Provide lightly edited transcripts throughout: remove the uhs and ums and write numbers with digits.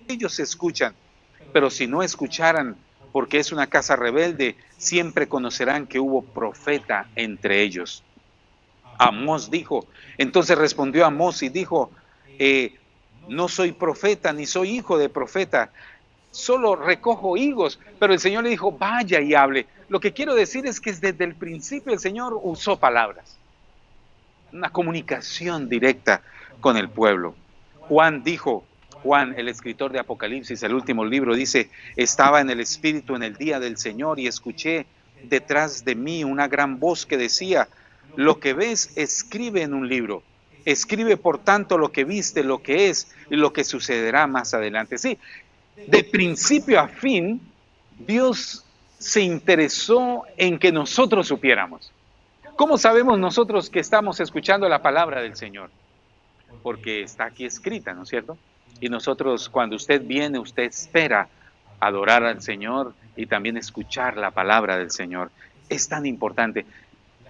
ellos escuchan, pero si no escucharan, porque es una casa rebelde, siempre conocerán que hubo profeta entre ellos. Amós dijo, entonces respondió Amós y dijo, no soy profeta, ni soy hijo de profeta, solo recojo higos. Pero el Señor le dijo, vaya y hable. Lo que quiero decir es que desde el principio el Señor usó palabras, una comunicación directa con el pueblo. Juan dijo, Juan, el escritor de Apocalipsis, el último libro, dice, estaba en el Espíritu en el día del Señor y escuché detrás de mí una gran voz que decía, lo que ves, escribe en un libro. Escribe, por tanto, lo que viste, lo que es y lo que sucederá más adelante. Sí, de principio a fin, Dios se interesó en que nosotros supiéramos. ¿Cómo sabemos nosotros que estamos escuchando la palabra del Señor? Porque está aquí escrita, ¿no es cierto? Y nosotros, cuando usted viene, usted espera adorar al Señor y también escuchar la palabra del Señor. Es tan importante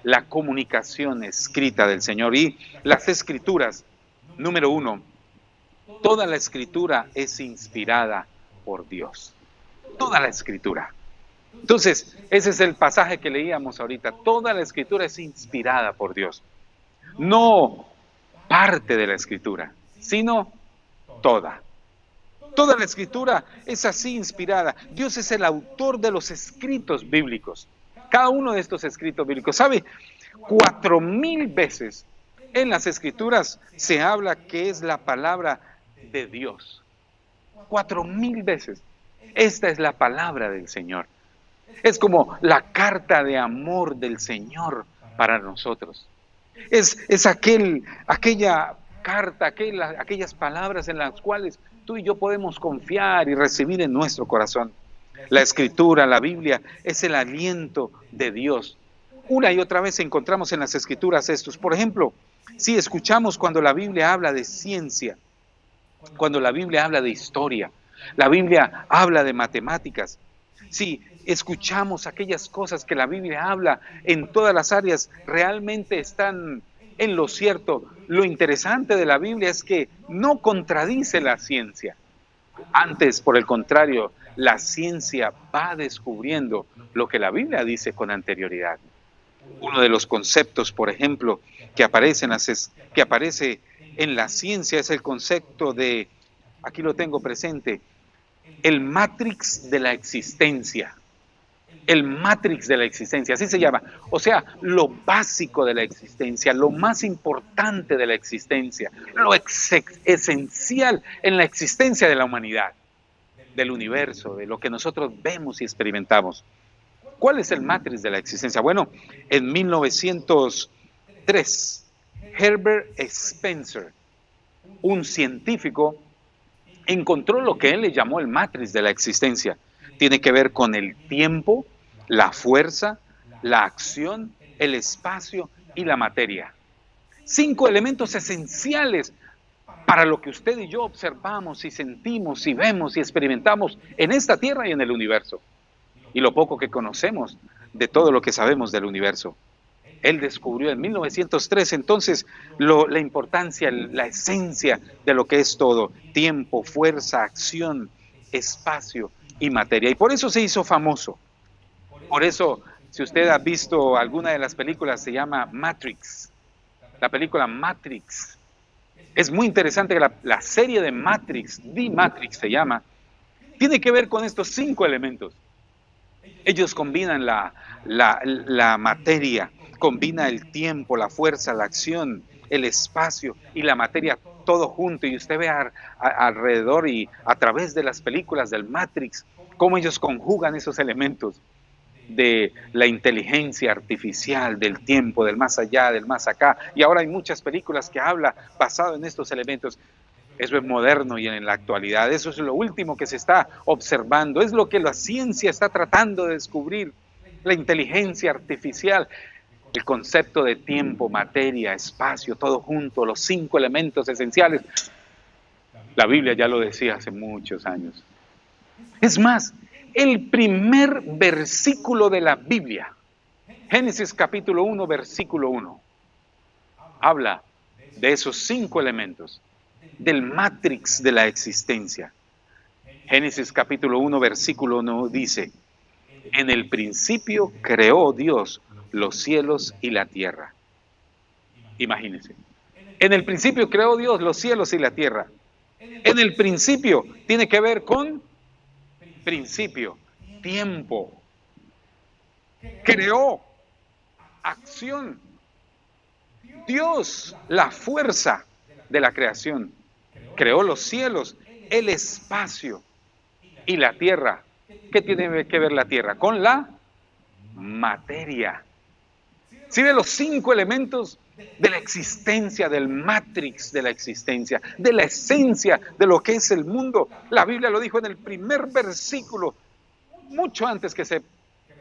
la comunicación escrita del Señor y las escrituras. Número uno, toda la escritura es inspirada por Dios. Toda la escritura. Entonces, ese es el pasaje que leíamos ahorita. Toda la escritura es inspirada por Dios. No parte de la escritura, sino toda. Toda la escritura es así inspirada. Dios es el autor de los escritos bíblicos. Cada uno de estos escritos bíblicos, ¿sabe? 4000 veces en las escrituras se habla que es la palabra de Dios. 4000 veces. Esta es la palabra del Señor. Es como la carta de amor del Señor para nosotros. Es aquella carta, aquellas palabras en las cuales tú y yo podemos confiar y recibir en nuestro corazón. La Escritura, la Biblia, es el aliento de Dios. Una y otra vez encontramos en las Escrituras estos. Por ejemplo, si escuchamos cuando la Biblia habla de ciencia, cuando la Biblia habla de historia, la Biblia habla de matemáticas, si escuchamos aquellas cosas que la Biblia habla en todas las áreas, realmente están en lo cierto. Lo interesante de la Biblia es que no contradice la ciencia. Antes, por el contrario, la ciencia va descubriendo lo que la Biblia dice con anterioridad. Uno de los conceptos, por ejemplo, que aparece en la ciencia es el concepto de, aquí lo tengo presente, el matrix de la existencia. El matrix de la existencia, así se llama. O sea, lo básico de la existencia, lo más importante de la existencia, lo esencial en la existencia de la humanidad, del universo, de lo que nosotros vemos y experimentamos. ¿Cuál es el matrix de la existencia? Bueno, en 1903, Herbert Spencer, un científico, encontró lo que él le llamó el matrix de la existencia. Tiene que ver con el tiempo, la fuerza, la acción, el espacio y la materia. 5 elementos esenciales para lo que usted y yo observamos y sentimos y vemos y experimentamos en esta tierra y en el universo. Y lo poco que conocemos de todo lo que sabemos del universo. Él descubrió en 1903 entonces la importancia, la esencia de lo que es todo: tiempo, fuerza, acción, espacio y materia. Y por eso se hizo famoso. Por eso, si usted ha visto alguna de las películas, se llama Matrix. La película Matrix. Es muy interesante que la serie de Matrix, The Matrix se llama, tiene que ver con estos 5 elementos. Ellos combinan la materia, combina el tiempo, la fuerza, la acción, el espacio y la materia, todo junto. Y usted ve alrededor y a través de las películas del Matrix, cómo ellos conjugan esos elementos de la inteligencia artificial, del tiempo, del más allá, del más acá. Y ahora hay muchas películas que hablan basado en estos elementos. Eso es moderno y en la actualidad. Eso es lo último que se está observando. Es lo que la ciencia está tratando de descubrir. La inteligencia artificial, el concepto de tiempo, materia, espacio, todo junto, los 5 elementos esenciales. La Biblia ya lo decía hace muchos años. Es más, el primer versículo de la Biblia, Génesis capítulo 1, versículo 1, habla de esos 5 elementos, del matrix de la existencia. Génesis capítulo 1, versículo 1 dice: en el principio creó Dios los cielos y la tierra. Imagínense. En el principio creó Dios los cielos y la tierra. En el principio tiene que ver con principio, tiempo. Creó, acción. Dios, la fuerza de la creación, creó los cielos, el espacio y la tierra. ¿Qué tiene que ver la tierra? Con la materia. ¿Sí ve los 5 elementos de la existencia, del matrix de la existencia, de la esencia de lo que es el mundo? La Biblia lo dijo en el primer versículo, mucho antes que se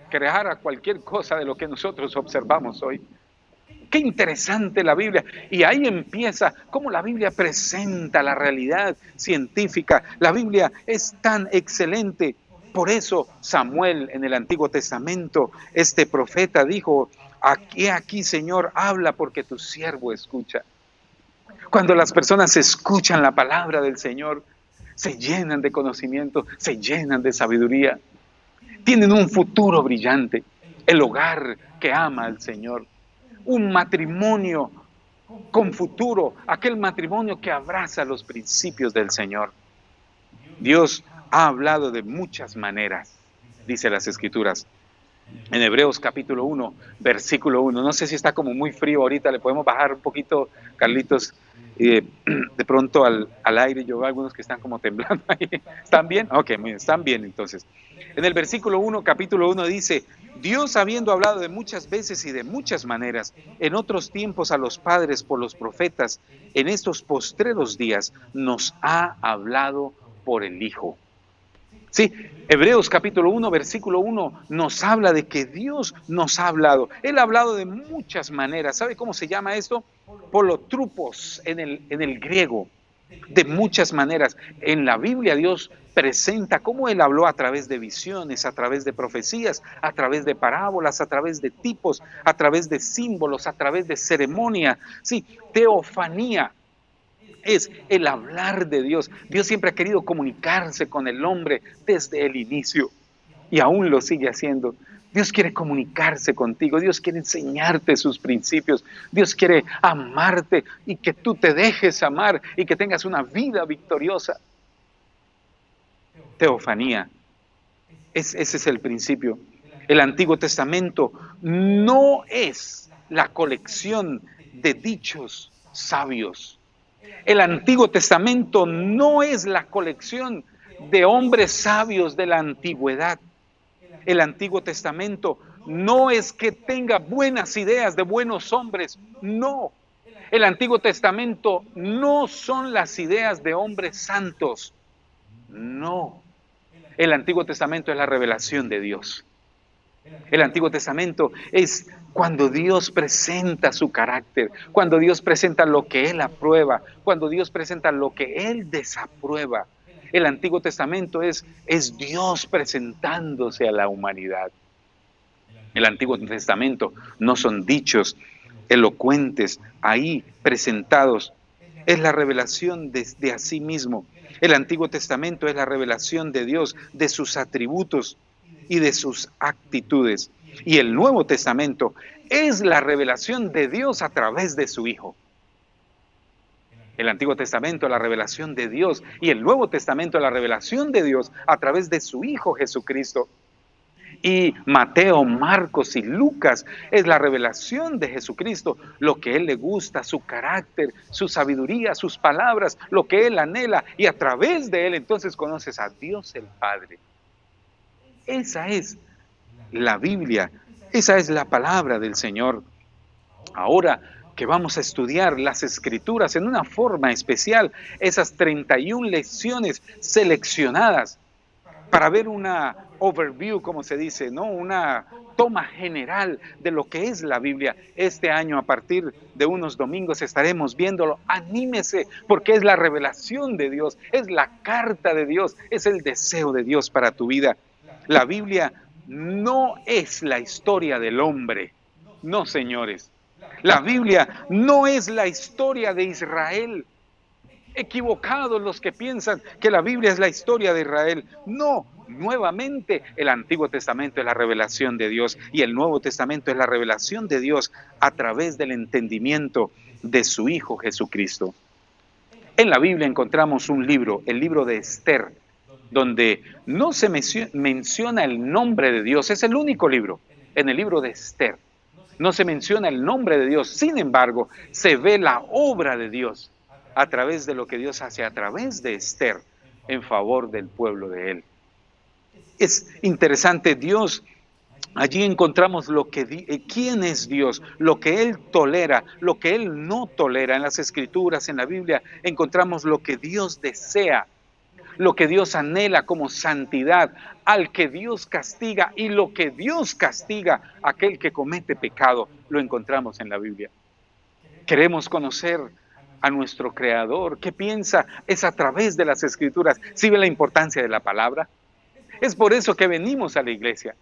creara cualquier cosa de lo que nosotros observamos hoy. Qué interesante la Biblia. Y ahí empieza cómo la Biblia presenta la realidad científica. La Biblia es tan excelente. Por eso Samuel en el Antiguo Testamento, este profeta dijo: aquí, Señor, habla porque tu siervo escucha. Cuando las personas escuchan la palabra del Señor, se llenan de conocimiento, se llenan de sabiduría. Tienen un futuro brillante, el hogar que ama al Señor. Un matrimonio con futuro, aquel matrimonio que abraza los principios del Señor. Dios ha hablado de muchas maneras, dice las Escrituras. En Hebreos capítulo 1, versículo 1. No sé si está como muy frío ahorita, le podemos bajar un poquito, Carlitos, de pronto al aire. Yo veo algunos que están como temblando ahí. ¿Están bien? Ok, muy bien, están bien entonces. En el versículo 1, capítulo 1 dice: Dios, habiendo hablado de muchas veces y de muchas maneras, en otros tiempos a los padres por los profetas, en estos postreros días nos ha hablado por el Hijo. Sí, Hebreos capítulo 1, versículo 1 nos habla de que Dios nos ha hablado. Él ha hablado de muchas maneras. ¿Sabe cómo se llama esto? Polotropos en el griego. De muchas maneras. En la Biblia Dios presenta cómo Él habló a través de visiones, a través de profecías, a través de parábolas, a través de tipos, a través de símbolos, a través de ceremonia. Sí, teofanía. Es el hablar de Dios. Dios siempre ha querido comunicarse con el hombre desde el inicio y aún lo sigue haciendo. Dios quiere comunicarse contigo, Dios quiere enseñarte sus principios, Dios quiere amarte y que tú te dejes amar y que tengas una vida victoriosa. Teofanía, ese es el principio. El Antiguo Testamento no es la colección de dichos sabios. El Antiguo Testamento no es la colección de hombres sabios de la antigüedad. El Antiguo Testamento no es que tenga buenas ideas de buenos hombres, no. El Antiguo Testamento no son las ideas de hombres santos, no. El Antiguo Testamento es la revelación de Dios. El Antiguo Testamento es cuando Dios presenta su carácter, cuando Dios presenta lo que Él aprueba, cuando Dios presenta lo que Él desaprueba. El Antiguo Testamento es Dios presentándose a la humanidad. El Antiguo Testamento no son dichos elocuentes ahí presentados. Es la revelación de a sí mismo. El Antiguo Testamento es la revelación de Dios, de sus atributos y de sus actitudes. Y el Nuevo Testamento es la revelación de Dios a través de su Hijo. El Antiguo Testamento, la revelación de Dios, y el Nuevo Testamento, la revelación de Dios a través de su Hijo Jesucristo. Y Mateo, Marcos y Lucas es la revelación de Jesucristo, lo que Él le gusta, su carácter, su sabiduría, sus palabras, lo que Él anhela, y a través de Él entonces conoces a Dios el Padre. Esa es la Biblia, esa es la palabra del Señor. Ahora que vamos a estudiar las Escrituras en una forma especial, esas 31 lecciones seleccionadas para ver una overview, como se dice, ¿no? Una toma general de lo que es la Biblia. Este año, a partir de unos domingos, estaremos viéndolo. Anímese, porque es la revelación de Dios, es la carta de Dios, es el deseo de Dios para tu vida. La Biblia no es la historia del hombre, no, señores. La Biblia no es la historia de Israel. Equivocados los que piensan que la Biblia es la historia de Israel. No, nuevamente el Antiguo Testamento es la revelación de Dios y el Nuevo Testamento es la revelación de Dios a través del entendimiento de su Hijo Jesucristo. En la Biblia encontramos un libro, el libro de Esther, donde no se menciona el nombre de Dios. Es el único libro, en el libro de Esther. No se menciona el nombre de Dios, sin embargo, se ve la obra de Dios a través de lo que Dios hace a través de Esther en favor del pueblo de Él. Es interesante, Dios, allí encontramos quién es Dios, lo que Él tolera, lo que Él no tolera. En las Escrituras, en la Biblia, encontramos lo que Dios desea, lo que Dios anhela como santidad, al que Dios castiga, y lo que Dios castiga, aquel que comete pecado, lo encontramos en la Biblia. Queremos conocer a nuestro Creador. ¿Qué piensa? Es a través de las Escrituras. ¿Sí ve la importancia de la palabra? Es por eso que venimos a la iglesia.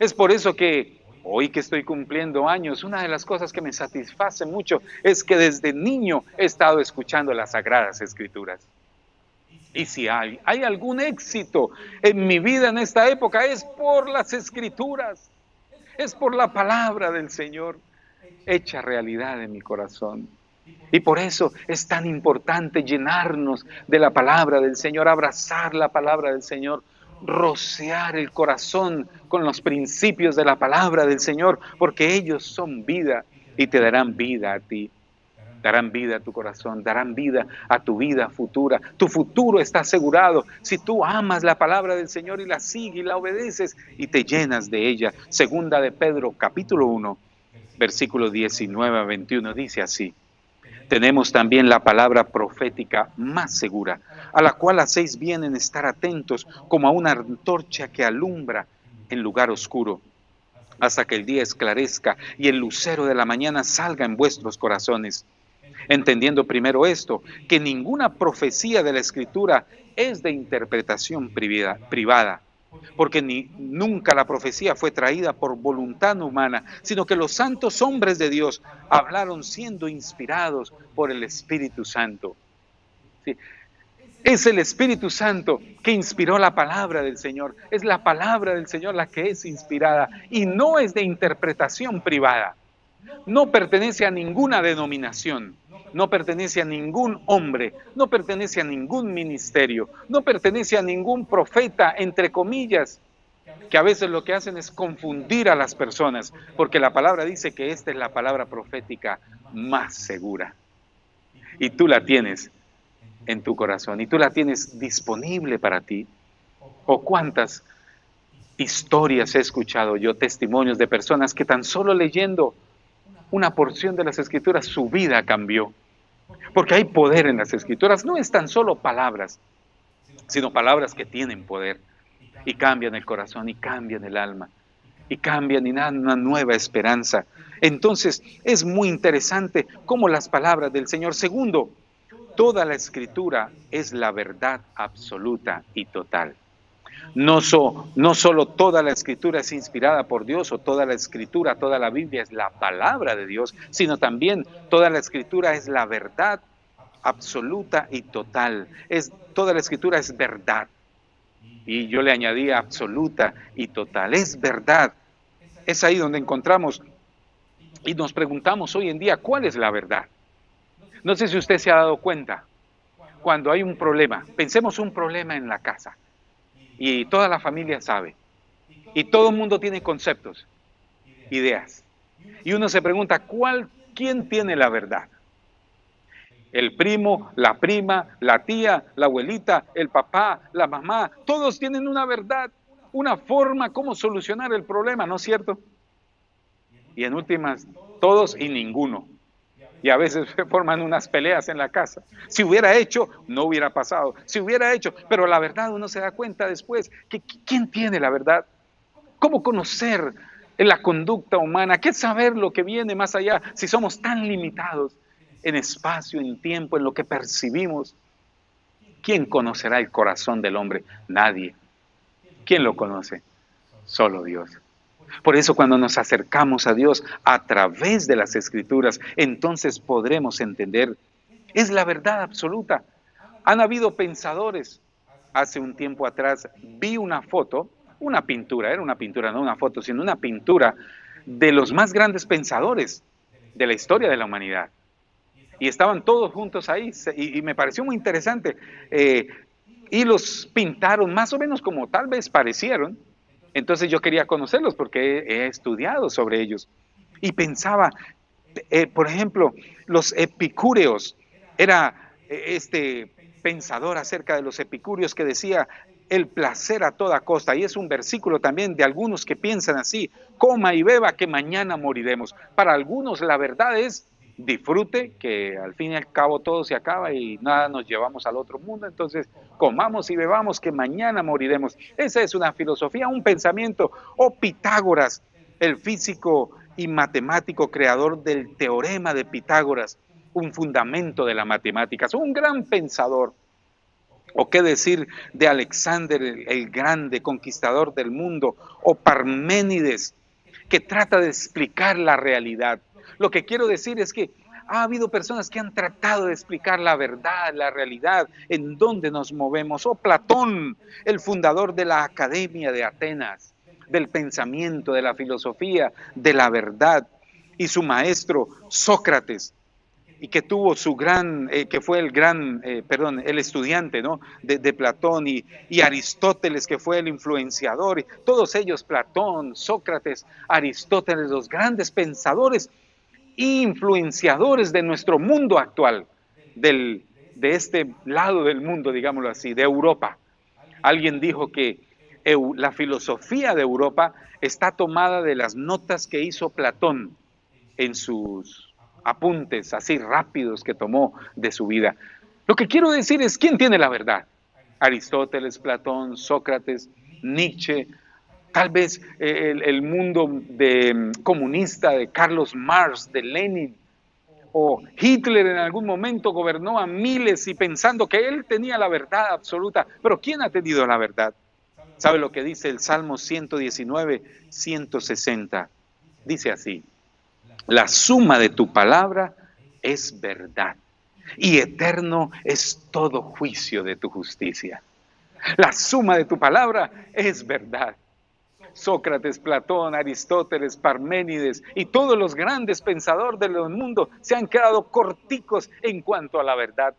Es por eso que hoy que estoy cumpliendo años, una de las cosas que me satisface mucho es que desde niño he estado escuchando las Sagradas Escrituras. Y si hay algún éxito en mi vida en esta época, es por las Escrituras, es por la palabra del Señor hecha realidad en mi corazón. Y por eso es tan importante llenarnos de la palabra del Señor, abrazar la palabra del Señor, rociar el corazón con los principios de la palabra del Señor, porque ellos son vida y te darán vida a ti. Darán vida a tu corazón, darán vida a tu vida futura. Tu futuro está asegurado si tú amas la palabra del Señor y la sigues y la obedeces y te llenas de ella. Segunda de Pedro, capítulo 1, versículos 19 a 21, dice así: tenemos también la palabra profética más segura, a la cual hacéis bien en estar atentos como a una antorcha que alumbra en lugar oscuro, hasta que el día esclarezca y el lucero de la mañana salga en vuestros corazones. Entendiendo primero esto, que ninguna profecía de la Escritura es de interpretación privada, porque nunca la profecía fue traída por voluntad humana, sino que los santos hombres de Dios hablaron siendo inspirados por el Espíritu Santo. Sí. Es el Espíritu Santo que inspiró la palabra del Señor. Es la palabra del Señor la que es inspirada y no es de interpretación privada. No pertenece a ninguna denominación, no pertenece a ningún hombre, no pertenece a ningún ministerio, no pertenece a ningún profeta, entre comillas, que a veces lo que hacen es confundir a las personas, porque la palabra dice que esta es la palabra profética más segura. Y tú la tienes en tu corazón, y tú la tienes disponible para ti. ¿O cuántas historias he escuchado yo, testimonios de personas que tan solo leyendo una porción de las Escrituras su vida cambió? Porque hay poder en las Escrituras, no es tan solo palabras, sino palabras que tienen poder y cambian el corazón y cambian el alma y cambian y dan una nueva esperanza. Entonces es muy interesante cómo las palabras del Señor. Segundo, toda la Escritura es la verdad absoluta y total. No solo toda la Escritura es inspirada por Dios, o toda la Escritura, toda la Biblia es la palabra de Dios, sino también toda la Escritura es la verdad absoluta y total. Toda la Escritura es verdad. Y yo le añadía absoluta y total. Es verdad. Es ahí donde encontramos y nos preguntamos hoy en día, ¿cuál es la verdad? No sé si usted se ha dado cuenta, cuando hay un problema, pensemos un problema en la casa, y toda la familia sabe, y todo el mundo tiene conceptos, ideas, y uno se pregunta, ¿quién tiene la verdad? El primo, la prima, la tía, la abuelita, el papá, la mamá, todos tienen una verdad, una forma cómo solucionar el problema, ¿no es cierto? Y en últimas, todos y ninguno. Y a veces se forman unas peleas en la casa. Si hubiera hecho, no hubiera pasado. Si hubiera hecho, pero la verdad uno se da cuenta después que ¿quién tiene la verdad? ¿Cómo conocer la conducta humana? ¿Qué saber lo que viene más allá si somos tan limitados en espacio, en tiempo, en lo que percibimos? ¿Quién conocerá el corazón del hombre? Nadie. ¿Quién lo conoce? Solo Dios. Por eso cuando nos acercamos a Dios a través de las Escrituras, entonces podremos entender, es la verdad absoluta. Han habido pensadores. Hace un tiempo atrás vi una foto, una pintura, era una pintura, no una foto, sino una pintura de los más grandes pensadores de la historia de la humanidad. Y estaban todos juntos ahí, y me pareció muy interesante. Y los pintaron más o menos como tal vez parecieron. Entonces yo quería conocerlos porque he estudiado sobre ellos. Y pensaba, por ejemplo, los epicúreos, era este pensador acerca de los epicúreos que decía el placer a toda costa, y es un versículo también de algunos que piensan así, coma y beba que mañana moriremos. Para algunos la verdad es disfrute, que al fin y al cabo todo se acaba y nada nos llevamos al otro mundo, entonces comamos y bebamos que mañana moriremos. Esa es una filosofía, un pensamiento. O Pitágoras, el físico y matemático creador del teorema de Pitágoras, un fundamento de las matemáticas, un gran pensador. O qué decir de Alexander el Grande, conquistador del mundo, o Parménides, que trata de explicar la realidad. Lo que quiero decir es que ha habido personas que han tratado de explicar la verdad, la realidad, en dónde nos movemos. O Platón, el fundador de la Academia de Atenas, del pensamiento, de la filosofía, de la verdad, y su maestro Sócrates, y que tuvo su gran, que fue el gran, el estudiante, ¿no?, de Platón, y Aristóteles, que fue el influenciador, y todos ellos, Platón, Sócrates, Aristóteles, los grandes pensadores e influenciadores de nuestro mundo actual, de este lado del mundo, digámoslo así, de Europa. Alguien dijo que la filosofía de Europa está tomada de las notas que hizo Platón en sus apuntes así rápidos que tomó de su vida. Lo que quiero decir es, ¿quién tiene la verdad? Aristóteles, Platón, Sócrates, Nietzsche, tal vez el mundo comunista de Carlos Marx, de Lenin, o Hitler en algún momento gobernó a miles y pensando que él tenía la verdad absoluta. Pero ¿quién ha tenido la verdad? ¿Sabe lo que dice el Salmo 119, 160? Dice así: la suma de tu palabra es verdad, y eterno es todo juicio de tu justicia. La suma de tu palabra es verdad. Sócrates, Platón, Aristóteles, Parménides y todos los grandes pensadores del mundo se han quedado corticos en cuanto a la verdad.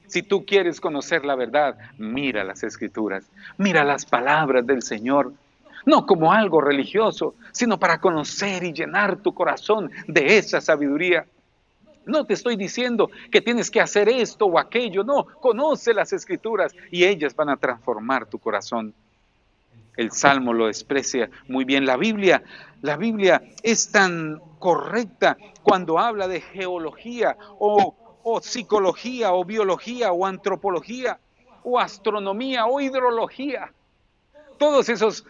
Si tú quieres conocer la verdad, mira las Escrituras, mira las palabras del Señor, no como algo religioso, sino para conocer y llenar tu corazón de esa sabiduría. No te estoy diciendo que tienes que hacer esto o aquello, no, conoce las Escrituras y ellas van a transformar tu corazón. El Salmo lo expresa muy bien. La Biblia es tan correcta cuando habla de geología o psicología o biología o antropología o astronomía o hidrología. Todas esas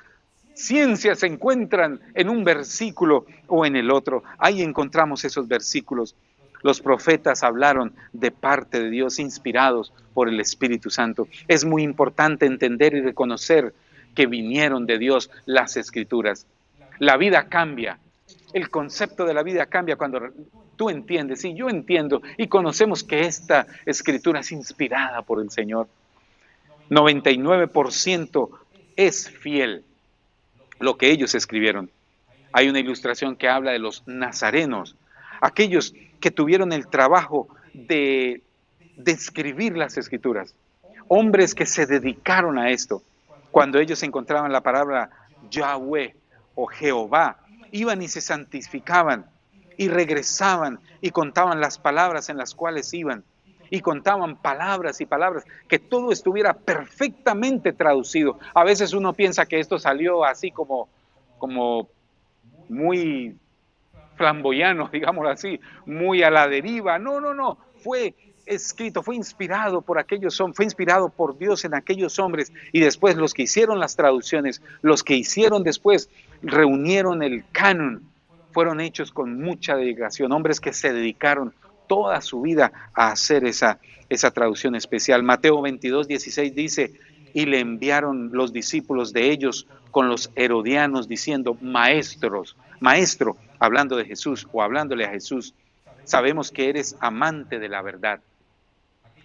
ciencias se encuentran en un versículo o en el otro. Ahí encontramos esos versículos. Los profetas hablaron de parte de Dios, inspirados por el Espíritu Santo. Es muy importante entender y reconocer que vinieron de Dios las Escrituras. La vida cambia. El concepto de la vida cambia cuando tú entiendes, y yo entiendo, y conocemos que esta Escritura es inspirada por el Señor. 99% es fiel lo que ellos escribieron. Hay una ilustración que habla de los nazarenos, aquellos que tuvieron el trabajo de escribir las Escrituras, hombres que se dedicaron a esto. Cuando ellos encontraban la palabra Yahweh o Jehová, iban y se santificaban y regresaban y contaban las palabras en las cuales iban y contaban palabras y palabras, que todo estuviera perfectamente traducido. A veces uno piensa que esto salió así como muy flamboyano, digámoslo así, muy a la deriva. No, fue escrito, fue inspirado por aquellos hombres, fue inspirado por Dios en aquellos hombres, y después los que hicieron las traducciones, los que hicieron después, reunieron el canon, fueron hechos con mucha dedicación, hombres que se dedicaron toda su vida a hacer esa traducción especial. Mateo 22, 16 dice: y le enviaron los discípulos de ellos con los herodianos diciendo: maestro, hablando de Jesús o hablándole a Jesús, sabemos que eres amante de la verdad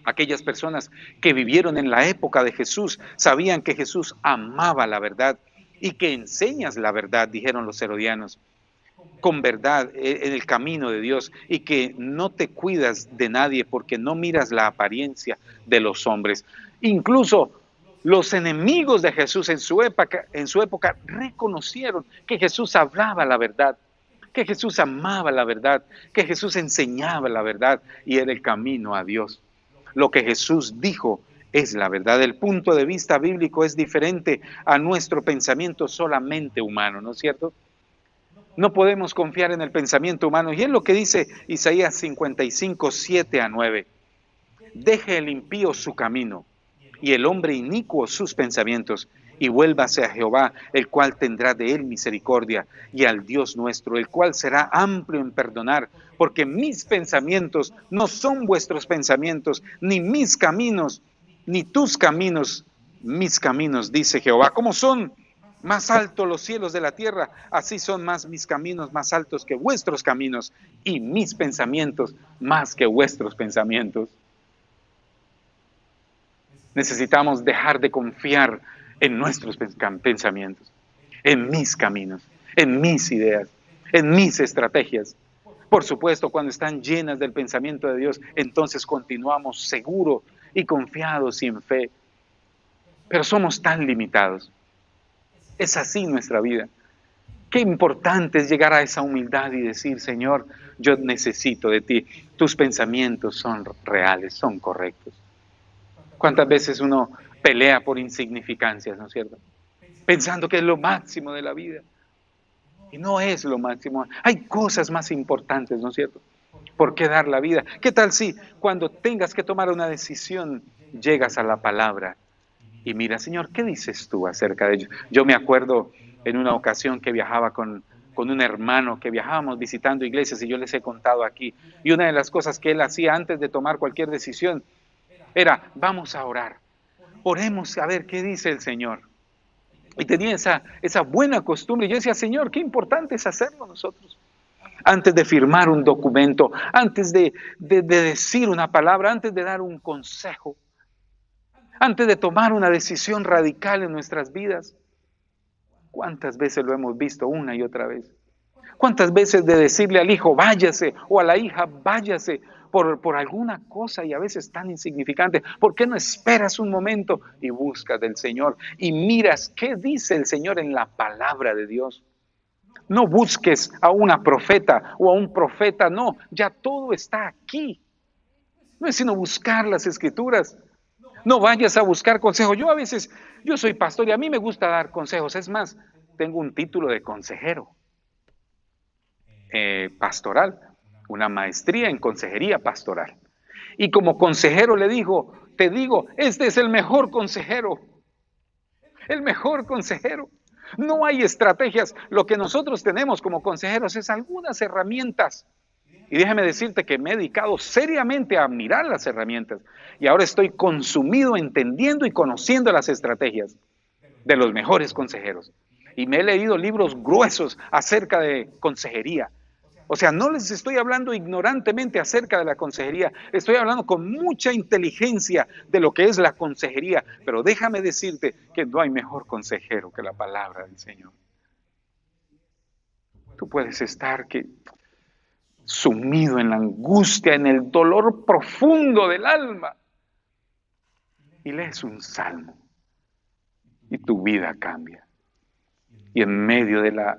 Aquellas personas que vivieron en la época de Jesús sabían que Jesús amaba la verdad y que enseñas la verdad, dijeron los herodianos, con verdad en el camino de Dios, y que no te cuidas de nadie porque no miras la apariencia de los hombres. Incluso los enemigos de Jesús en su época reconocieron que Jesús hablaba la verdad, que Jesús amaba la verdad, que Jesús enseñaba la verdad y era el camino a Dios. Lo que Jesús dijo es la verdad. El punto de vista bíblico es diferente a nuestro pensamiento solamente humano, ¿no es cierto? No podemos confiar en el pensamiento humano. Y es lo que dice Isaías 55, 7 a 9. Deje el impío su camino y el hombre inicuo sus pensamientos, y vuélvase a Jehová, el cual tendrá de él misericordia, y al Dios nuestro, el cual será amplio en perdonar, porque mis pensamientos no son vuestros pensamientos, ni mis caminos, ni tus caminos, mis caminos, dice Jehová. ¿Cómo son más altos los cielos de la tierra? Así son más mis caminos más altos que vuestros caminos, y mis pensamientos más que vuestros pensamientos. Necesitamos dejar de confiar en nuestros pensamientos, en mis caminos, en mis ideas, en mis estrategias. Por supuesto, cuando están llenas del pensamiento de Dios, entonces continuamos seguros y confiados y en fe. Pero somos tan limitados. Es así nuestra vida. Qué importante es llegar a esa humildad y decir, Señor, yo necesito de ti. Tus pensamientos son reales, son correctos. ¿Cuántas veces uno pelea por insignificancias, no es cierto? Pensando que es lo máximo de la vida. Y no es lo máximo. Hay cosas más importantes, ¿no es cierto? ¿Por qué dar la vida? ¿Qué tal si cuando tengas que tomar una decisión, llegas a la palabra y mira, Señor, ¿qué dices tú acerca de ello? Yo me acuerdo en una ocasión que viajaba con un hermano, que viajábamos visitando iglesias, y yo les he contado aquí. Y una de las cosas que él hacía antes de tomar cualquier decisión era, vamos a orar, oremos a ver qué dice el Señor. Y tenía esa buena costumbre. Yo decía, Señor, qué importante es hacerlo nosotros. Antes de firmar un documento, antes de decir una palabra, antes de dar un consejo, antes de tomar una decisión radical en nuestras vidas. ¿Cuántas veces lo hemos visto una y otra vez? ¿Cuántas veces de decirle al hijo, váyase, o a la hija, váyase, por alguna cosa y a veces tan insignificante? ¿Por qué no esperas un momento y buscas del Señor y miras qué dice el Señor en la palabra de Dios? No busques a una profeta o a un profeta, no, ya todo está aquí. No es sino buscar las Escrituras. No vayas a buscar consejos. Yo soy pastor y a mí me gusta dar consejos. Es más, tengo un título de consejero pastoral, una maestría en consejería pastoral. Y como consejero te digo, este es el mejor consejero. El mejor consejero. No hay estrategias. Lo que nosotros tenemos como consejeros es algunas herramientas. Y déjame decirte que me he dedicado seriamente a mirar las herramientas. Y ahora estoy consumido entendiendo y conociendo las estrategias de los mejores consejeros. Y me he leído libros gruesos acerca de consejería. O sea, no les estoy hablando ignorantemente acerca de la consejería. Estoy hablando con mucha inteligencia de lo que es la consejería. Pero déjame decirte que no hay mejor consejero que la palabra del Señor. Tú puedes estar sumido en la angustia, en el dolor profundo del alma, y lees un salmo y tu vida cambia. Y en medio de la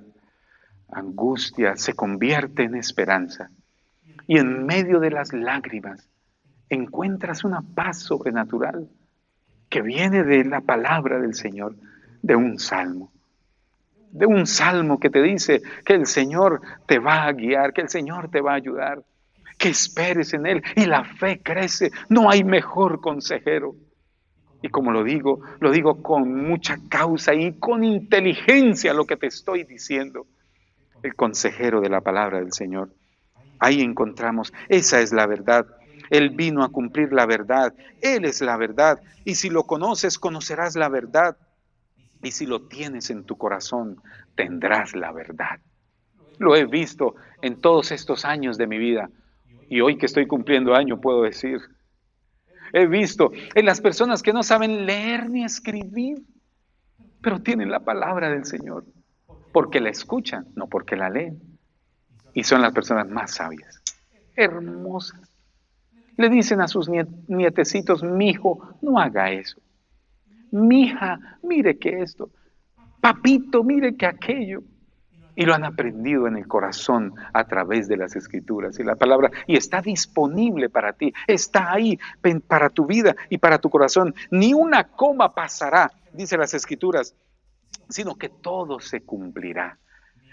angustia se convierte en esperanza. Y en medio de las lágrimas encuentras una paz sobrenatural que viene de la palabra del Señor, de un salmo. De un salmo que te dice que el Señor te va a guiar, que el Señor te va a ayudar, que esperes en Él y la fe crece. No hay mejor consejero. Y como lo digo con mucha causa y con inteligencia lo que te estoy diciendo. El consejero de la palabra del Señor. Ahí encontramos, esa es la verdad. Él vino a cumplir la verdad. Él es la verdad. Y si lo conoces, conocerás la verdad. Y si lo tienes en tu corazón, tendrás la verdad. Lo he visto en todos estos años de mi vida. Y hoy que estoy cumpliendo año, puedo decir He visto en las personas que no saben leer ni escribir, pero tienen la palabra del Señor, porque la escuchan, no porque la leen. Y son las personas más sabias, hermosas. Le dicen a sus nietecitos, mijo, no haga eso. Mija, mire que esto. Papito, mire que aquello. Y lo han aprendido en el corazón a través de las Escrituras y la palabra. Y está disponible para ti. Está ahí para tu vida y para tu corazón. Ni una coma pasará, dice las Escrituras, sino que todo se cumplirá.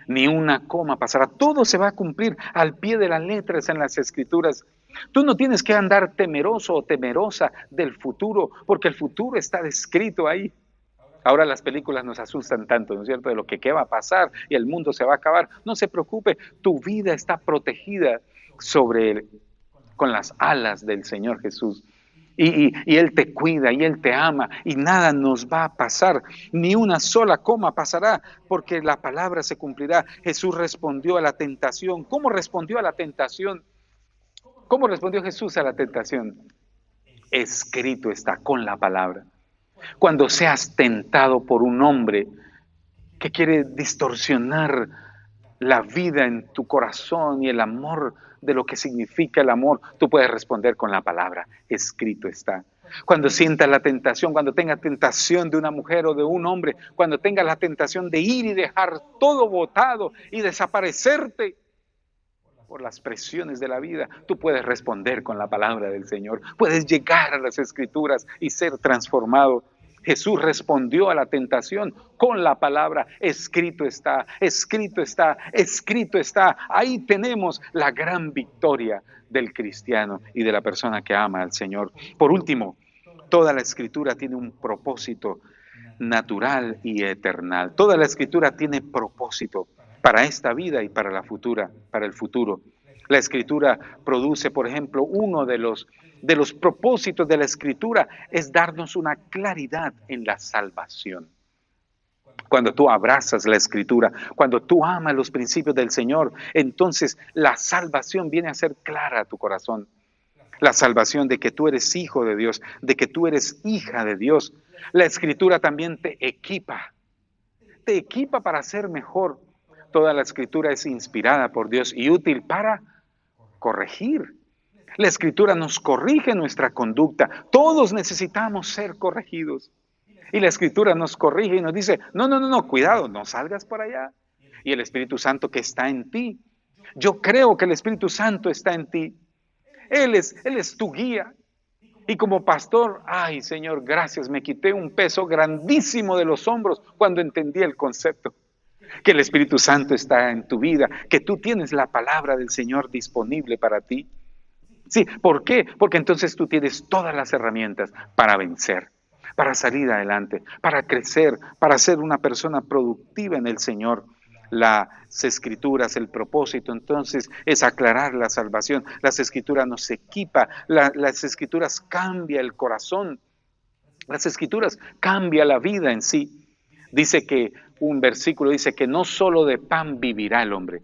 Ni una coma pasará. Todo se va a cumplir al pie de las letras en las Escrituras. Tú no tienes que andar temeroso o temerosa del futuro, porque el futuro está descrito ahí. Ahora las películas nos asustan tanto, ¿no es cierto?, de lo que qué va a pasar y el mundo se va a acabar. No se preocupe, tu vida está protegida con las alas del Señor Jesús. Y Él te cuida y Él te ama y nada nos va a pasar, ni una sola coma pasará, porque la palabra se cumplirá. Jesús respondió a la tentación. ¿Cómo respondió a la tentación? ¿Cómo respondió Jesús a la tentación? Escrito está, con la palabra. Cuando seas tentado por un hombre que quiere distorsionar la vida en tu corazón y el amor de lo que significa el amor, tú puedes responder con la palabra, escrito está. Cuando sientas la tentación, cuando tengas tentación de una mujer o de un hombre, cuando tengas la tentación de ir y dejar todo botado y desaparecerte por las presiones de la vida, tú puedes responder con la palabra del Señor. Puedes llegar a las Escrituras y ser transformado. Jesús respondió a la tentación con la palabra, escrito está, escrito está, escrito está. Ahí tenemos la gran victoria del cristiano y de la persona que ama al Señor. Por último, toda la Escritura tiene un propósito natural y eternal. Toda la Escritura tiene propósito para esta vida y para la futura, para el futuro. La Escritura produce, por ejemplo, uno de los propósitos de la Escritura es darnos una claridad en la salvación. Cuando tú abrazas la Escritura, cuando tú amas los principios del Señor, entonces la salvación viene a ser clara a tu corazón. La salvación de que tú eres hijo de Dios, de que tú eres hija de Dios. La Escritura también te equipa para ser mejor. Toda la Escritura es inspirada por Dios y útil para corregir. La Escritura nos corrige nuestra conducta. Todos necesitamos ser corregidos. Y la Escritura nos corrige y nos dice, no, cuidado, no salgas por allá. Y el Espíritu Santo que está en ti. Yo creo que el Espíritu Santo está en ti. Él es tu guía. Y como pastor, ay Señor, gracias, me quité un peso grandísimo de los hombros cuando entendí el concepto. Que el Espíritu Santo está en tu vida, que tú tienes la palabra del Señor disponible para ti. Sí, ¿por qué? Porque entonces tú tienes todas las herramientas para vencer, para salir adelante, para crecer, para ser una persona productiva en el Señor. Las Escrituras, el propósito entonces es aclarar la salvación. Las Escrituras nos equipa, las Escrituras cambia el corazón, las Escrituras cambia la vida en sí. Dice que un versículo dice que no solo de pan vivirá el hombre,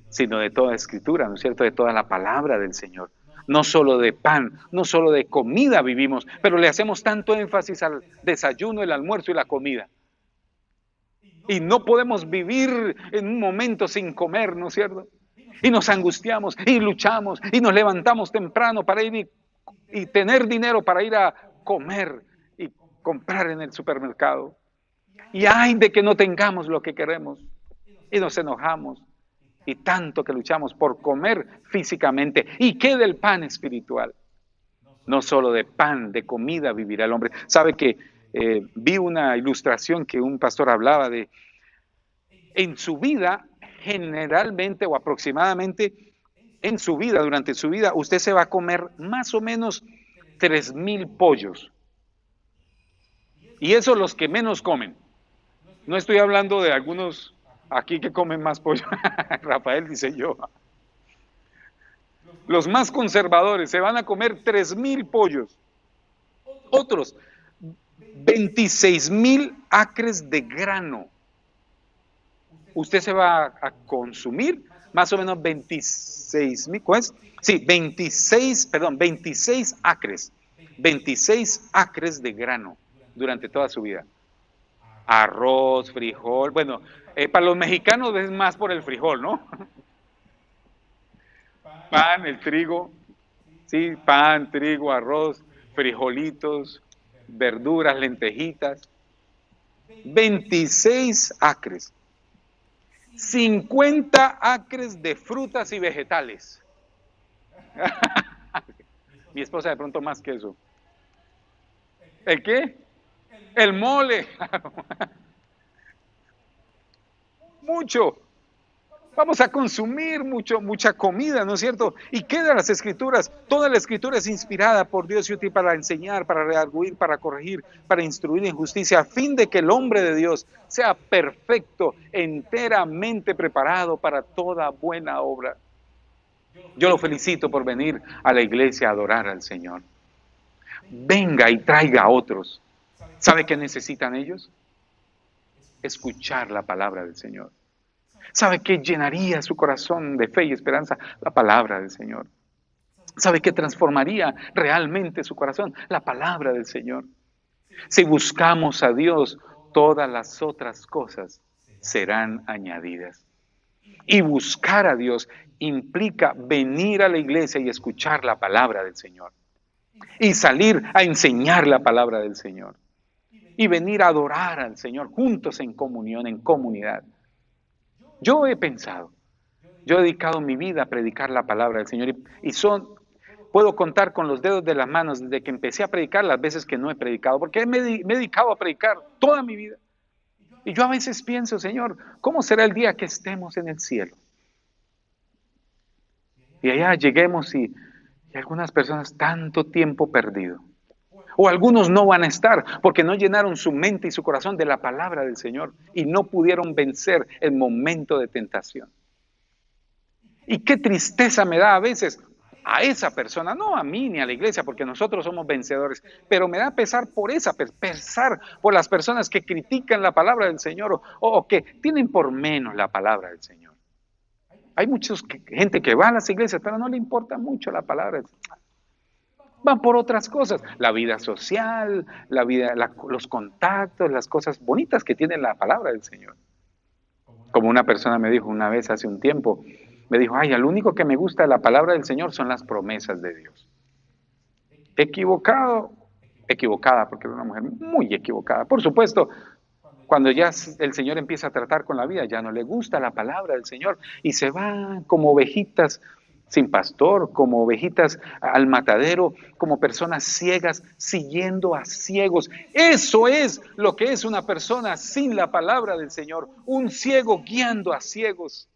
sino de toda Escritura, ¿no es cierto? De toda la palabra del Señor. No solo de pan, no solo de comida vivimos, pero le hacemos tanto énfasis al desayuno, el almuerzo y la comida. Y no podemos vivir en un momento sin comer, ¿no es cierto? Y nos angustiamos y luchamos y nos levantamos temprano para ir y tener dinero para ir a comer y comprar en el supermercado. Y ay de que no tengamos lo que queremos y nos enojamos y tanto que luchamos por comer físicamente. ¿Y qué del pan espiritual? No solo de pan, de comida vivirá el hombre. ¿Sabe que vi una ilustración que un pastor hablaba de en su vida, generalmente o aproximadamente en su vida, durante su vida, usted se va a comer más o menos 3,000 pollos. Y eso los que menos comen. No estoy hablando de algunos aquí que comen más pollo. Rafael dice yo. Los más conservadores se van a comer 3,000 pollos. Otros, 26,000 acres de grano. Usted se va a consumir más o menos 26,000, ¿cuál es? Sí, 26 acres. 26 acres de grano durante toda su vida. Arroz, frijol, bueno, para los mexicanos es más por el frijol, ¿no? Pan, el trigo, sí, pan, trigo, arroz, frijolitos, verduras, lentejitas. 26 acres. 50 acres de frutas y vegetales. Mi esposa de pronto más que eso. ¿El qué? El mole. Mucho. Vamos a consumir mucha comida, ¿no es cierto? ¿Y qué de las escrituras? Toda la escritura es inspirada por Dios y útil para enseñar, para redarguir, para corregir, para instruir en justicia, a fin de que el hombre de Dios sea perfecto, enteramente preparado para toda buena obra. Yo lo felicito por venir a la iglesia a adorar al Señor. Venga y traiga a otros. ¿Sabe qué necesitan ellos? Escuchar la palabra del Señor. ¿Sabe qué llenaría su corazón de fe y esperanza? La palabra del Señor. ¿Sabe qué transformaría realmente su corazón? La palabra del Señor. Si buscamos a Dios, todas las otras cosas serán añadidas. Y buscar a Dios implica venir a la iglesia y escuchar la palabra del Señor. Y salir a enseñar la palabra del Señor. Y venir a adorar al Señor juntos en comunión, en comunidad. Yo he pensado, yo he dedicado mi vida a predicar la palabra del Señor puedo contar con los dedos de las manos desde que empecé a predicar las veces que no he predicado, porque me he dedicado a predicar toda mi vida. Y yo a veces pienso, Señor, ¿cómo será el día que estemos en el cielo? Y allá lleguemos y algunas personas tanto tiempo perdido. O algunos no van a estar porque no llenaron su mente y su corazón de la palabra del Señor y no pudieron vencer el momento de tentación. Y qué tristeza me da a veces a esa persona, no a mí ni a la iglesia, porque nosotros somos vencedores, pero me da pesar por pesar por las personas que critican la palabra del Señor o que tienen por menos la palabra del Señor. Hay mucha gente que va a las iglesias, pero no le importa mucho la palabra del Señor. Van por otras cosas, la vida social, los contactos, las cosas bonitas que tiene la palabra del Señor. Como una persona me dijo una vez hace un tiempo, me dijo, ay, lo único que me gusta de la palabra del Señor son las promesas de Dios. Equivocada, porque era una mujer muy equivocada. Por supuesto, cuando ya el Señor empieza a tratar con la vida, ya no le gusta la palabra del Señor y se va como ovejitas sin pastor, como ovejitas al matadero, como personas ciegas, siguiendo a ciegos. Eso es lo que es una persona sin la palabra del Señor, un ciego guiando a ciegos.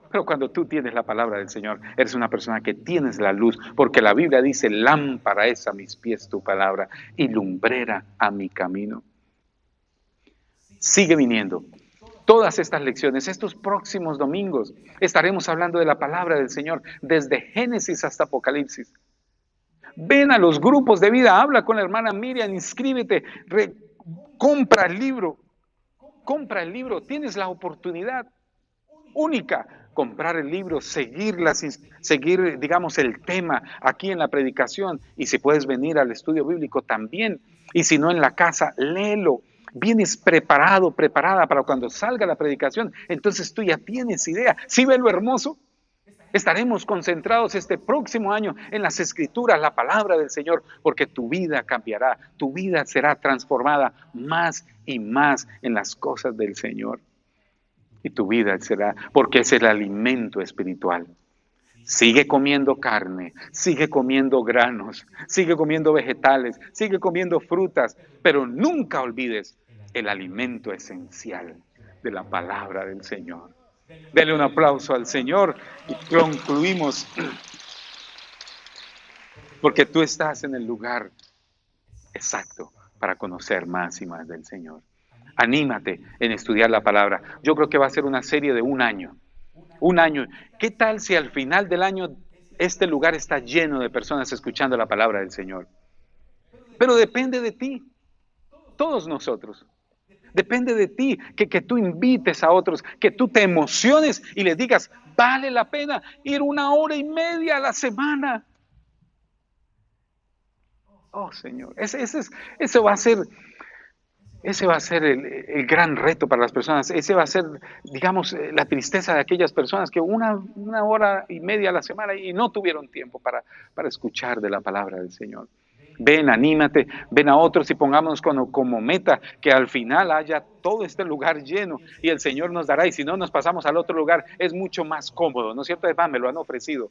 Pero cuando tú tienes la palabra del Señor, eres una persona que tienes la luz, porque la Biblia dice, lámpara es a mis pies tu palabra y lumbrera a mi camino. Sigue viniendo. Todas estas lecciones, estos próximos domingos, estaremos hablando de la palabra del Señor, desde Génesis hasta Apocalipsis. Ven a los grupos de vida, habla con la hermana Miriam, inscríbete, compra el libro, tienes la oportunidad única, comprar el libro, seguir, digamos, el tema aquí en la predicación, y si puedes venir al estudio bíblico también, y si no en la casa, léelo. Vienes preparada para cuando salga la predicación, entonces tú ya tienes idea. ¿Sí ves lo hermoso? Estaremos concentrados este próximo año en las Escrituras, la palabra del Señor, porque tu vida cambiará, tu vida será transformada más y más en las cosas del Señor. Y tu vida será, porque es el alimento espiritual. Sigue comiendo carne, sigue comiendo granos, sigue comiendo vegetales, sigue comiendo frutas, pero nunca olvides el alimento esencial de la palabra del Señor. Dele un aplauso al Señor y concluimos, porque tú estás en el lugar exacto para conocer más y más del Señor. Anímate en estudiar la palabra. Yo creo que va a ser una serie de un año. Un año. ¿Qué tal si al final del año este lugar está lleno de personas escuchando la palabra del Señor? Pero depende de ti, todos nosotros. Depende de ti que tú invites a otros, que tú te emociones y les digas, vale la pena ir 1 hora y media a la semana. Oh, Señor, eso va a ser, ese va a ser el gran reto para las personas. Ese va a ser, digamos, la tristeza de aquellas personas que una hora y media a la semana y no tuvieron tiempo para escuchar de la palabra del Señor. Ven, anímate, ven a otros y pongámonos como meta que al final haya todo este lugar lleno y el Señor nos dará. Y si no, nos pasamos al otro lugar, es mucho más cómodo, ¿no es cierto? Además, me lo han ofrecido.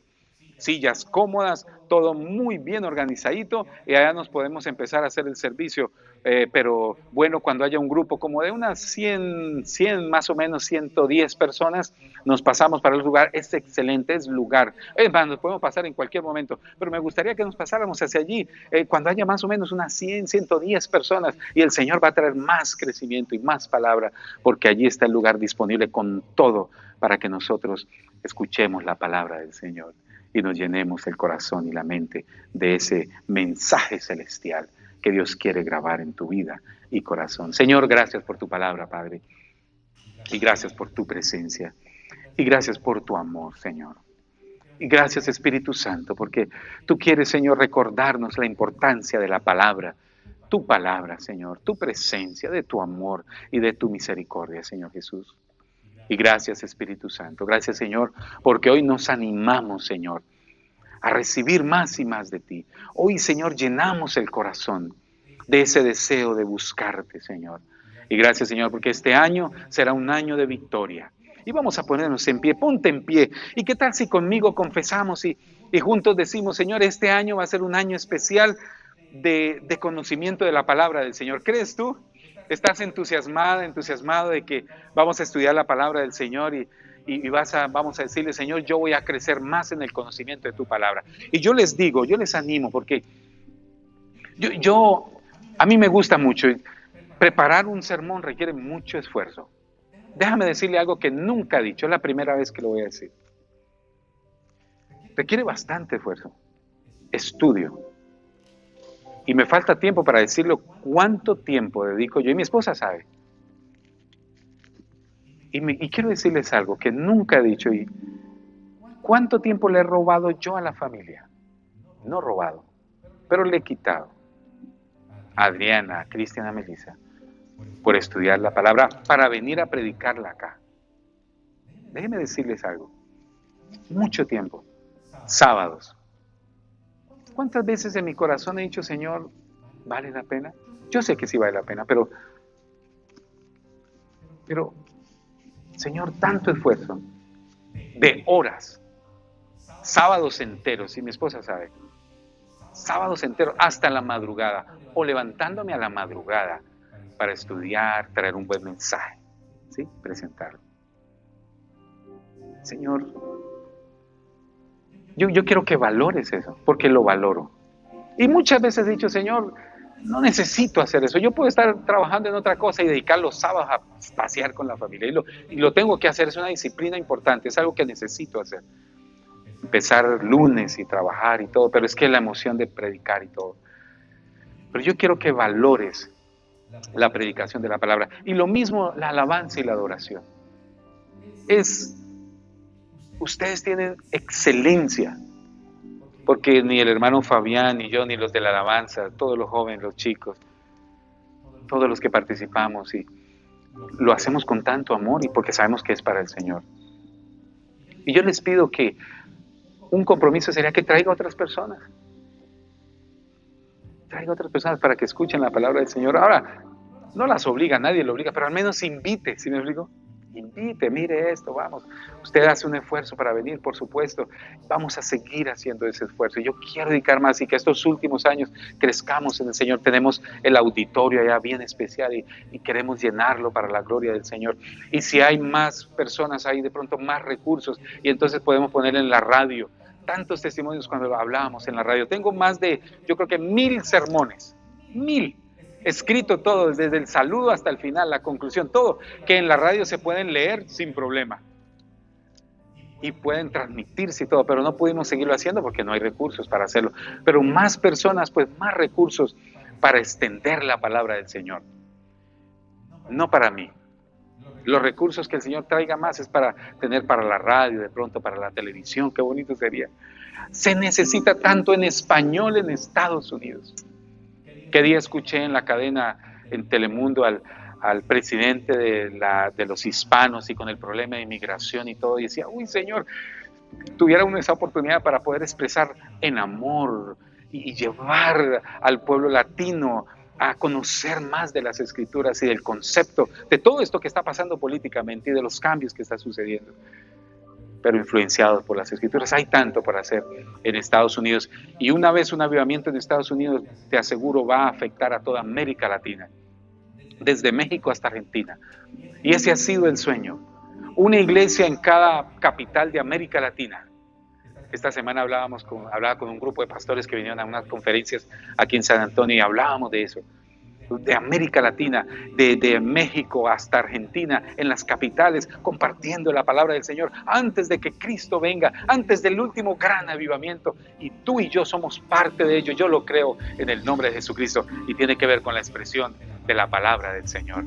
Sillas cómodas, todo muy bien organizadito y allá nos podemos empezar a hacer el servicio. Pero bueno, cuando haya un grupo como de unas 100 más o menos 110 personas, nos pasamos para el lugar. Es excelente, es lugar. Nos podemos pasar en cualquier momento, pero me gustaría que nos pasáramos hacia allí cuando haya más o menos unas 110 personas y el Señor va a traer más crecimiento y más palabra, porque allí está el lugar disponible con todo para que nosotros escuchemos la palabra del Señor y nos llenemos el corazón y la mente de ese mensaje celestial que Dios quiere grabar en tu vida y corazón. Señor, gracias por tu palabra, Padre, y gracias por tu presencia, y gracias por tu amor, Señor. Y gracias, Espíritu Santo, porque tú quieres, Señor, recordarnos la importancia de la palabra, tu palabra, Señor, tu presencia, de tu amor y de tu misericordia, Señor Jesús. Y gracias, Espíritu Santo. Gracias, Señor, porque hoy nos animamos, Señor, a recibir más y más de ti. Hoy, Señor, llenamos el corazón de ese deseo de buscarte, Señor. Y gracias, Señor, porque este año será un año de victoria. Y vamos a ponernos en pie, ponte en pie. ¿Y qué tal si conmigo confesamos y juntos decimos, Señor, este año va a ser un año especial de conocimiento de la palabra del Señor? ¿Crees tú? ¿Estás entusiasmada, entusiasmado de que vamos a estudiar la palabra del Señor y vamos a decirle, Señor, yo voy a crecer más en el conocimiento de tu palabra? Y yo les digo, yo les animo, porque a mí me gusta mucho. Preparar un sermón requiere mucho esfuerzo. Déjame decirle algo que nunca he dicho, es la primera vez que lo voy a decir. Requiere bastante esfuerzo, estudio. Y me falta tiempo para decirlo cuánto tiempo dedico yo, y mi esposa sabe. Y quiero decirles algo que nunca he dicho, y cuánto tiempo le he robado yo a la familia. No robado, pero le he quitado. A Adriana, a Cristian, a Melissa, por estudiar la palabra, para venir a predicarla acá. Déjenme decirles algo. Mucho tiempo. Sábados. ¿Cuántas veces en mi corazón he dicho, Señor, ¿vale la pena? Yo sé que sí vale la pena, pero Señor, tanto esfuerzo, de horas, sábados enteros, y mi esposa sabe, sábados enteros hasta la madrugada, o levantándome a la madrugada para estudiar, traer un buen mensaje, ¿sí? Presentarlo. Señor, yo quiero que valores eso, porque lo valoro. Y muchas veces he dicho, Señor, no necesito hacer eso. Yo puedo estar trabajando en otra cosa y dedicar los sábados a pasear con la familia. Y lo tengo que hacer, es una disciplina importante, es algo que necesito hacer. Empezar lunes y trabajar y todo, pero es que la emoción de predicar y todo. Pero yo quiero que valores la predicación de la palabra. Y lo mismo la alabanza y la adoración. Ustedes tienen excelencia, porque ni el hermano Fabián, ni yo, ni los de la alabanza, todos los jóvenes, los chicos, todos los que participamos, y lo hacemos con tanto amor y porque sabemos que es para el Señor. Y yo les pido que un compromiso sería que traiga a otras personas. Traiga a otras personas para que escuchen la palabra del Señor. Ahora, no las obliga, nadie lo obliga, pero al menos invite, ¿sí me explico? Invite, mire esto, vamos. Usted hace un esfuerzo para venir, por supuesto. Vamos a seguir haciendo ese esfuerzo. Yo quiero dedicar más y que estos últimos años crezcamos en el Señor. Tenemos el auditorio allá bien especial y queremos llenarlo para la gloria del Señor. Y si hay más personas ahí, de pronto más recursos, y entonces podemos poner en la radio tantos testimonios cuando lo hablábamos en la radio. Tengo más de, yo creo que 1000 sermones, 1000. Escrito todo, desde el saludo hasta el final, la conclusión, todo, que en la radio se pueden leer sin problema. Y pueden transmitirse y todo, pero no pudimos seguirlo haciendo porque no hay recursos para hacerlo. Pero más personas, pues más recursos para extender la palabra del Señor. No para mí. Los recursos que el Señor traiga más es para tener para la radio, de pronto para la televisión, qué bonito sería. Se necesita tanto en español en Estados Unidos. ¿Qué día escuché en la cadena, en Telemundo, al presidente de los hispanos y con el problema de inmigración y todo? Y decía, uy, Señor, tuviera uno esa oportunidad para poder expresar en amor y llevar al pueblo latino a conocer más de las escrituras y del concepto de todo esto que está pasando políticamente y de los cambios que está sucediendo, pero influenciados por las escrituras. Hay tanto para hacer en Estados Unidos, y una vez un avivamiento en Estados Unidos, te aseguro, va a afectar a toda América Latina, desde México hasta Argentina. Y ese ha sido el sueño. Una iglesia en cada capital de América Latina. Esta semana hablaba con un grupo de pastores que vinieron a unas conferencias aquí en San Antonio y hablábamos de eso, de América Latina, de México hasta Argentina, en las capitales, compartiendo la palabra del Señor antes de que Cristo venga, antes del último gran avivamiento. Y tú y yo somos parte de ello. Yo lo creo en el nombre de Jesucristo, y tiene que ver con la expresión de la palabra del Señor.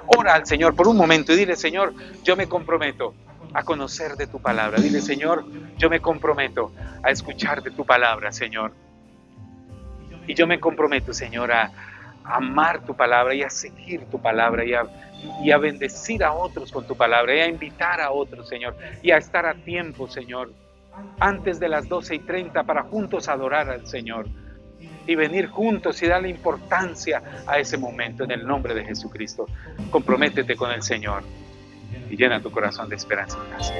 Ora al Señor por un momento y dile, Señor, yo me comprometo a conocer de tu palabra. Dile, Señor, yo me comprometo a escuchar de tu palabra, Señor. Y yo me comprometo, Señor, a amar tu palabra y a seguir tu palabra y a bendecir a otros con tu palabra y a invitar a otros, Señor, y a estar a tiempo, Señor, antes de las 12:30 para juntos adorar al Señor y venir juntos y darle importancia a ese momento en el nombre de Jesucristo. Comprométete con el Señor y llena tu corazón de esperanza y paz.